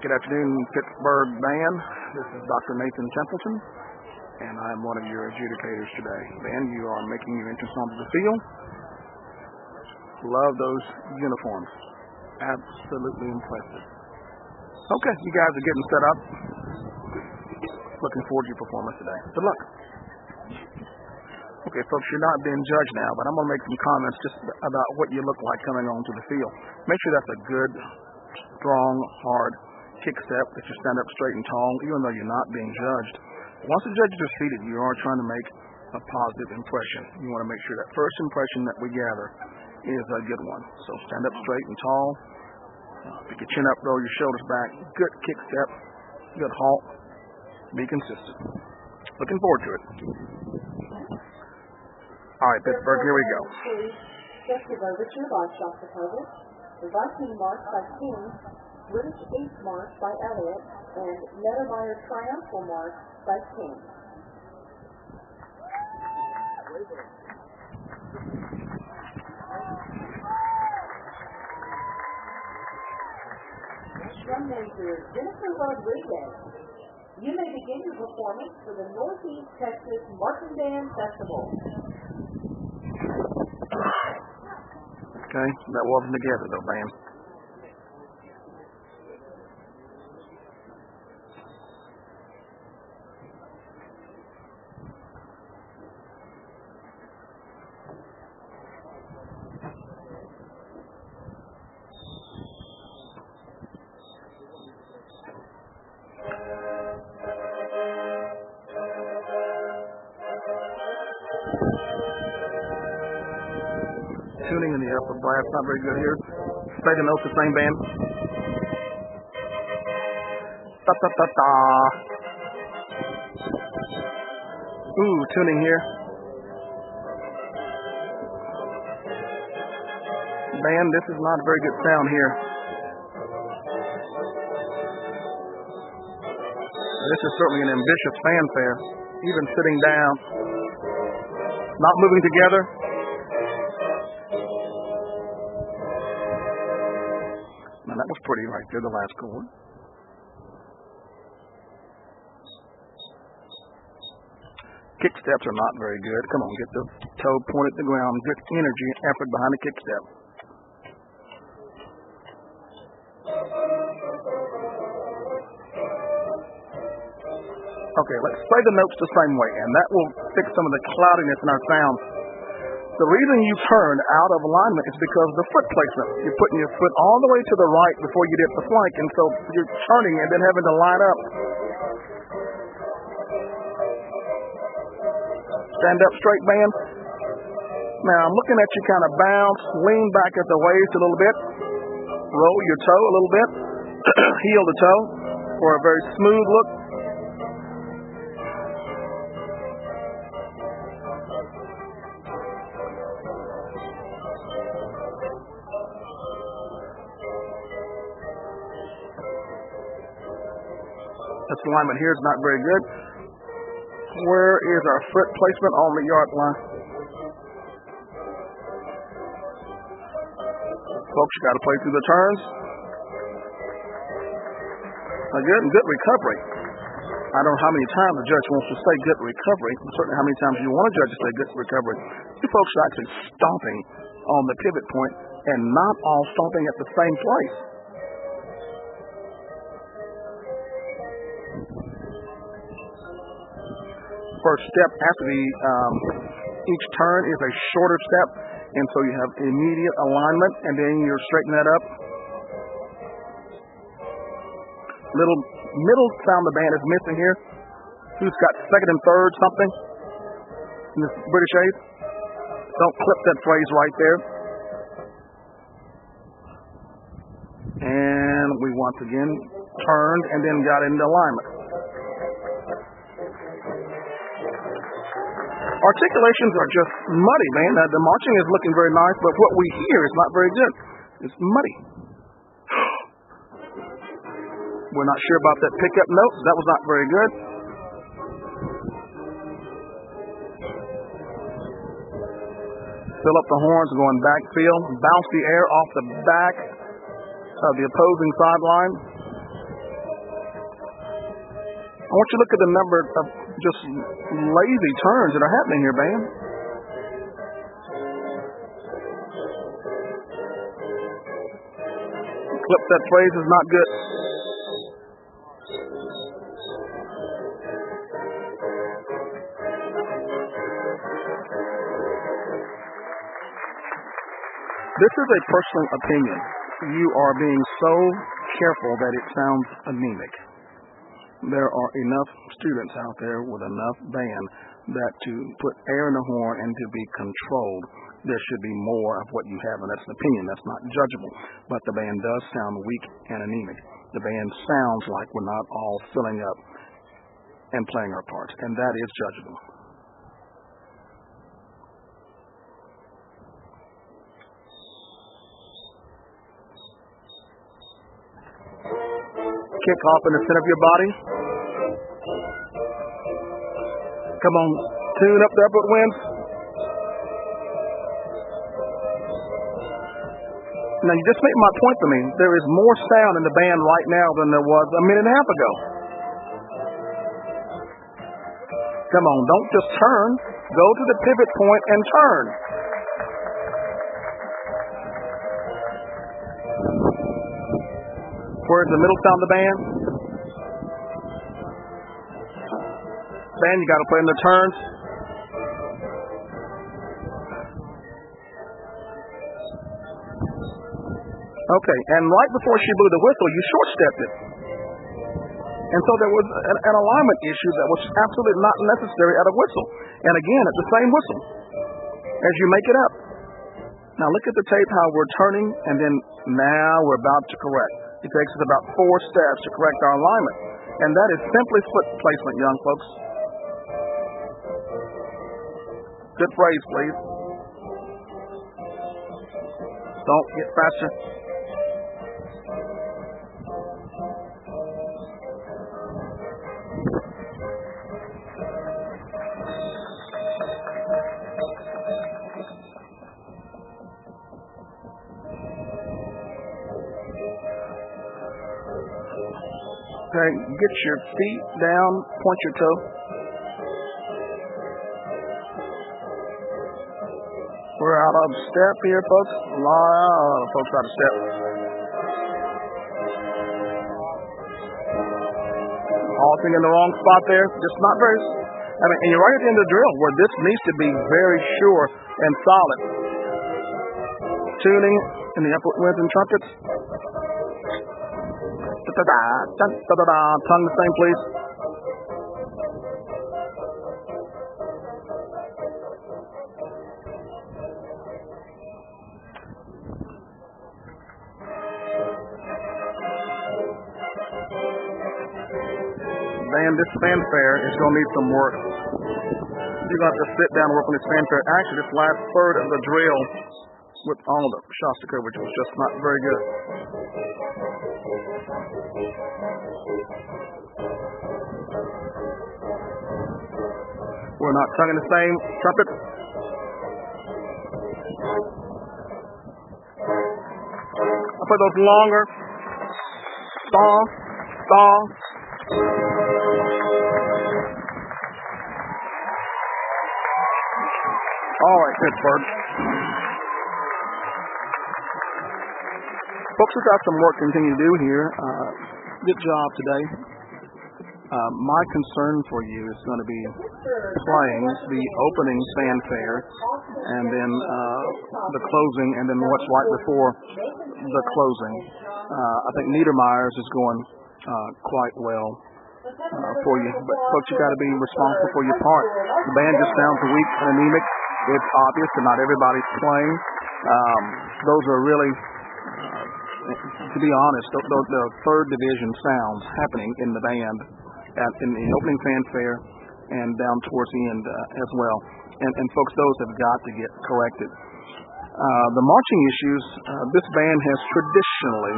Good afternoon, Pittsburgh Band. This is Dr. Nathan Templeton, and I'm one of your adjudicators today. Band, you are making your entrance onto the field. Love those uniforms. Absolutely impressive. Okay, you guys are getting set up. Looking forward to your performance today. Good luck. Okay, folks, you're not being judged now, but I'm going to make some comments just about what you look like coming onto the field. Make sure that's a good, strong, hard kick step, that you stand up straight and tall, even though you're not being judged. Once the judges are seated, you are trying to make a positive impression. You want to make sure that first impression that we gather is a good one. So stand up straight and tall. Pick your chin up, roll your shoulders back. Good kick step. Good halt. Be consistent. Looking forward to it. All right, Pittsburgh, here we go. Objective overture by Shostakovich, the Viking March by King, British Eighth March by Elliott, and Nettermeyer Triumphal March by King. Drum major Jennifer Rodriguez, you may begin your performance for the Northeast Texas Marching Band Festival. Okay, that wasn't together though, band. Tuning in the upper brass, not very good here. Play the notes the same, band. Da da da da. Ooh, tuning here. Band, this is not a very good sound here. This is certainly an ambitious fanfare. Even sitting down. Not moving together. Now that was pretty right there, the last chord. Kick steps are not very good. Come on, get the toe pointed to the ground. Good energy and effort behind the kick step. Okay, let's play the notes the same way, and that will fix some of the cloudiness in our sound. The reason you turn out of alignment is because of the foot placement. You're putting your foot all the way to the right before you dip the flank, and so you're turning and then having to line up. Stand up straight, band. Now I'm looking at you kind of bounce, lean back at the waist a little bit, roll your toe a little bit, heel to toe for a very smooth look. This alignment here is not very good. Where is our foot placement on the yard line? Folks, you got to play through the turns. Good recovery. I don't know how many times the judge wants to say good recovery. Certainly how many times you want a judge to say good recovery. You folks are actually stomping on the pivot point and not all stomping at the same place. First step after each turn is a shorter step, and so you have immediate alignment, and then you're straightening that up. Little middle sound the band is missing here. Who's got second and third something in this British eighth? Don't clip that phrase right there. And we once again turned and then got into alignment. Articulations are just muddy, man. The marching is looking very nice, but what we hear is not very good. It's muddy. We're not sure about that pickup note. That was not very good. Fill up the horns going backfield. Bounce the air off the back of the opposing sideline. want you to look at the number of just lazy turns that are happening here, band. Clip that phrase is not good. This is a personal opinion. You are being so careful that it sounds anemic. There are enough students out there with enough band that to put air in the horn and to be controlled, there should be more of what you have, and that's an opinion. That's not judgeable. But the band does sound weak and anemic. The band sounds like we're not all filling up and playing our parts, and that is judgeable. Kick off in the center of your body. Come on, tune up the upward winds. Now, you just made my point for me. There is more sound in the band right now than there was a minute and a half ago. Come on, don't just turn. Go to the pivot point and turn. Where's the middle sound of the band? Band, you got to play in the turns. Okay, and right before she blew the whistle, you short-stepped it. And so there was an alignment issue that was absolutely not necessary at a whistle. And again, at the same whistle as you make it up. Now look at the tape how we're turning, and then now we're about to correct. It takes us about 4 steps to correct our alignment. And that is simply foot placement, young folks. Good phrase, please. Don't get faster. Okay, get your feet down, point your toe. We're out of step here, folks. A lot of folks out of step. Halting in the wrong spot there. Just not very. And you're right at the end of the drill where this needs to be very sure and solid. Tuning in the upward winds and trumpets. Tongue the same, please. Man, this fanfare is going to need some work. You're going to have to sit down and work on this fanfare. Actually, this last third of the drill with all the Shostakovich was just not very good. We're not tonguing the same trumpet. I'll put those longer. Song, song. All right, Pittsburgh. Folks, we've got some work to continue to do here. Good job today. My concern for you is going to be playing the opening fanfare and then the closing and then what's right before the closing. I think Niedermeyer's is going quite well for you. But folks, you got to be responsible for your part. The band just sounds weak and anemic. It's obvious that not everybody's playing. Those are really, to be honest, the third division sounds happening in the band, in the opening fanfare and down towards the end as well. And folks, those have got to get corrected. The marching issues, this band has traditionally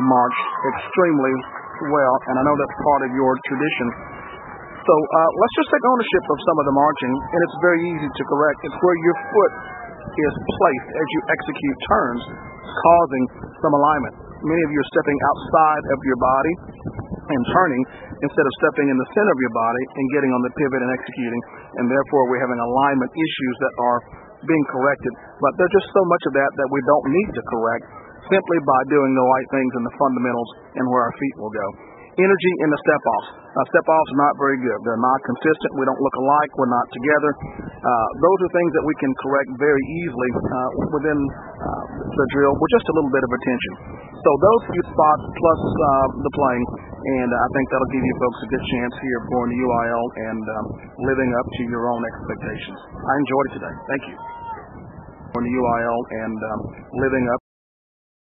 marched extremely well, and I know that's part of your tradition. So let's just take ownership of some of the marching, and it's very easy to correct. It's where your foot is placed as you execute turns, causing some alignment. Many of you are stepping outside of your body, and turning instead of stepping in the center of your body and getting on the pivot and executing, and therefore we're having alignment issues that are being corrected. But there's just so much of that we don't need to correct simply by doing the right things in the fundamentals and where our feet will go. Energy in the step-offs. Step-offs are not very good. They're not consistent. We don't look alike. We're not together. Those are things that we can correct very easily within the drill with just a little bit of attention. So those few spots plus the playing, and I think that'll give you folks a good chance here of going to UIL and living up to your own expectations. I enjoyed it today. Thank you. Going to UIL and living up